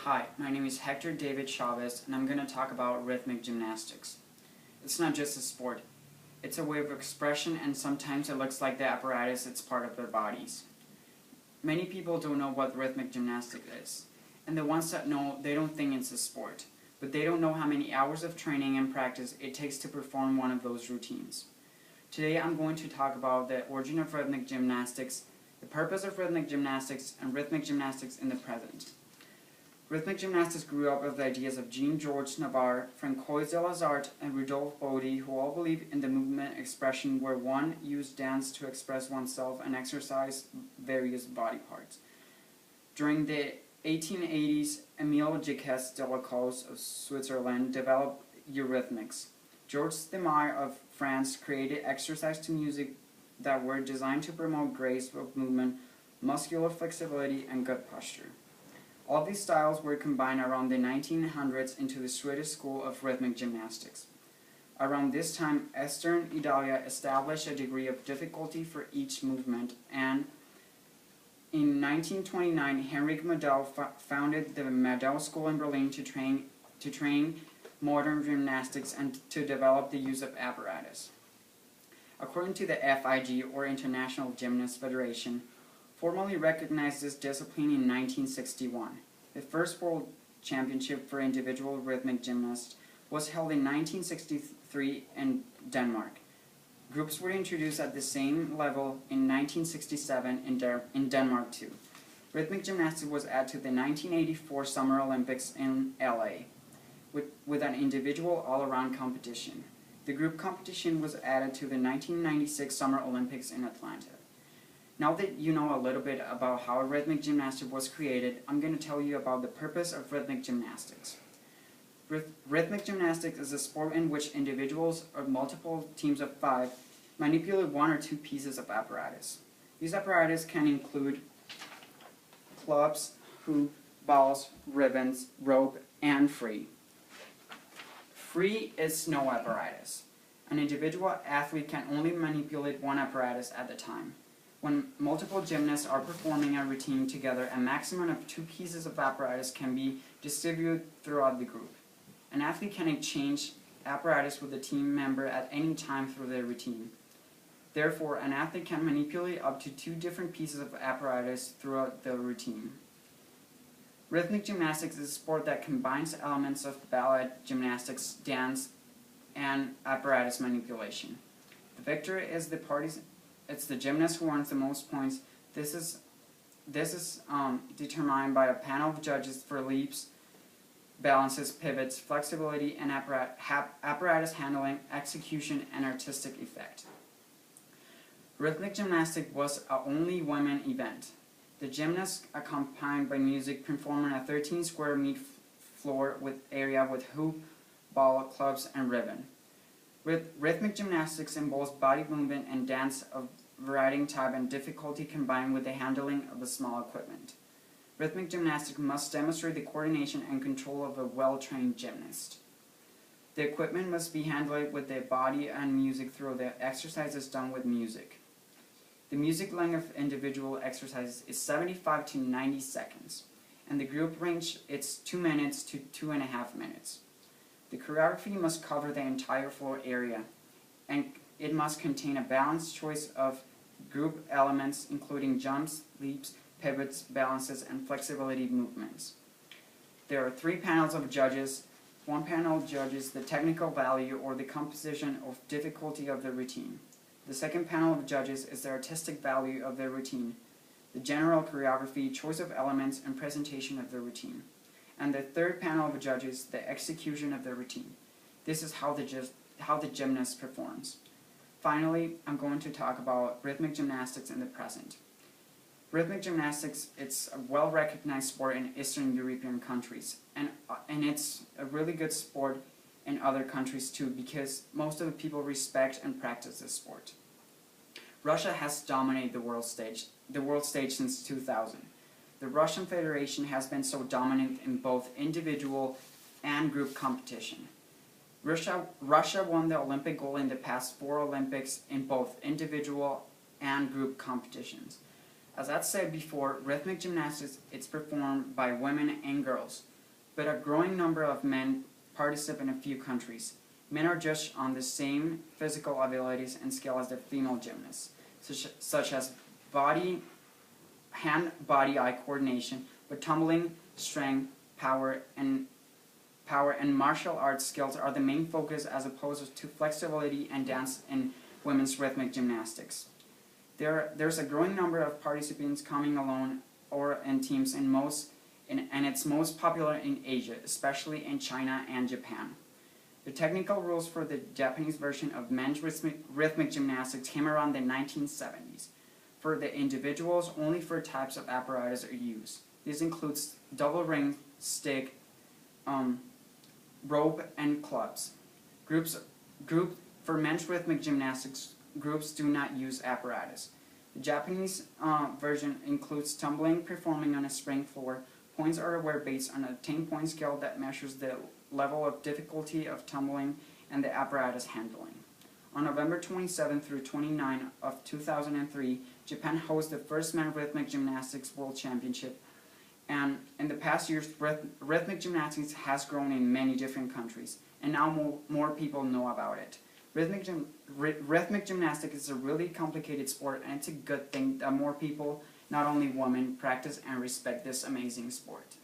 Hi, my name is Hector David Chavez, and I'm going to talk about rhythmic gymnastics. It's not just a sport. It's a way of expression, and sometimes it looks like the apparatus is part of their bodies. Many people don't know what rhythmic gymnastics is, and the ones that know, they don't think it's a sport, but they don't know how many hours of training and practice it takes to perform one of those routines. Today I'm going to talk about the origin of rhythmic gymnastics, the purpose of rhythmic gymnastics, and rhythmic gymnastics in the present. Rhythmic gymnastics grew up with the ideas of Jean-Georges Navarre, Francois de Lazart, and Rudolf Bode, who all believed in the movement expression where one used dance to express oneself and exercise various body parts. During the 1880s, Émile Jacques Delacroix of Switzerland developed eurythmics. Georges Demare of France created exercise to music that were designed to promote grace of movement, muscular flexibility, and good posture. All these styles were combined around the 1900s into the Swedish school of rhythmic gymnastics. Around this time, Eastern Italy established a degree of difficulty for each movement, and in 1929, Heinrich Madel founded the Madel School in Berlin to train modern gymnastics and to develop the use of apparatus. According to the FIG, or International Gymnast Federation, formally recognized this discipline in 1961. The first World Championship for individual rhythmic gymnasts was held in 1963 in Denmark. Groups were introduced at the same level in 1967 in Denmark too. Rhythmic gymnastics was added to the 1984 Summer Olympics in LA with an individual all-around competition. The group competition was added to the 1996 Summer Olympics in Atlanta. Now that you know a little bit about how rhythmic gymnastics was created, I'm going to tell you about the purpose of rhythmic gymnastics. Rhythmic gymnastics is a sport in which individuals or multiple teams of 5 manipulate one or two pieces of apparatus. These apparatus can include clubs, hoop, balls, ribbons, rope, and free. Free is no apparatus. An individual athlete can only manipulate one apparatus at a time. When multiple gymnasts are performing a routine together, a maximum of 2 pieces of apparatus can be distributed throughout the group. An athlete can exchange apparatus with a team member at any time through their routine. Therefore, an athlete can manipulate up to 2 different pieces of apparatus throughout the routine. Rhythmic gymnastics is a sport that combines elements of ballet, gymnastics, dance, and apparatus manipulation. The victor is it's the gymnast who earns the most points. This is determined by a panel of judges for leaps, balances, pivots, flexibility, and apparatus handling, execution, and artistic effect. Rhythmic gymnastics was a only women event. The gymnasts, accompanied by music, perform on a 13 square meter floor area with hoop, ball, clubs, and ribbon. Rhythmic gymnastics involves body movement and dance of varying type and difficulty combined with the handling of a small equipment. Rhythmic gymnastics must demonstrate the coordination and control of a well-trained gymnast. The equipment must be handled with the body and music through the exercises done with music. The music length of individual exercises is 75 to 90 seconds, and the group range is 2 minutes to 2.5 minutes. The choreography must cover the entire floor area, and it must contain a balanced choice of group elements including jumps, leaps, pivots, balances, and flexibility movements. There are 3 panels of judges. One panel judges the technical value or the composition or difficulty of the routine. The second panel of judges is the artistic value of the routine, the general choreography, choice of elements, and presentation of the routine. And the third panel of judges, the execution of the routine. This is how the gymnast performs. Finally, I'm going to talk about rhythmic gymnastics in the present. Rhythmic gymnastics, it's a well-recognized sport in Eastern European countries, and it's a really good sport in other countries too, because most of the people respect and practice this sport. Russia has dominated the world stage since 2000. The Russian Federation has been so dominant in both individual and group competition. Russia won the Olympic gold in the past 4 Olympics in both individual and group competitions. As I said before, rhythmic gymnastics is performed by women and girls. but a growing number of men participate in a few countries. Men are judged on the same physical abilities and skill as the female gymnasts, such as hand-body-eye coordination, but tumbling, strength, power, and martial arts skills are the main focus as opposed to flexibility and dance in women's rhythmic gymnastics. There's a growing number of participants coming alone or in teams and it's most popular in Asia, especially in China and Japan. The technical rules for the Japanese version of men's rhythmic gymnastics came around the 1970s. For the individuals, only 4 types of apparatus are used. This includes double ring, stick, rope, and clubs. For men's rhythmic gymnastics, groups do not use apparatus. The Japanese version includes tumbling, performing on a spring floor. Points are awarded based on a 10-point scale that measures the level of difficulty of tumbling and the apparatus handling. On November 27 through 29 of 2003, Japan hosted the first men's rhythmic gymnastics world championship, and in the past years, rhythmic gymnastics has grown in many different countries, and now more people know about it. Rhythmic gymnastics is a really complicated sport, and it's a good thing that more people, not only women, practice and respect this amazing sport.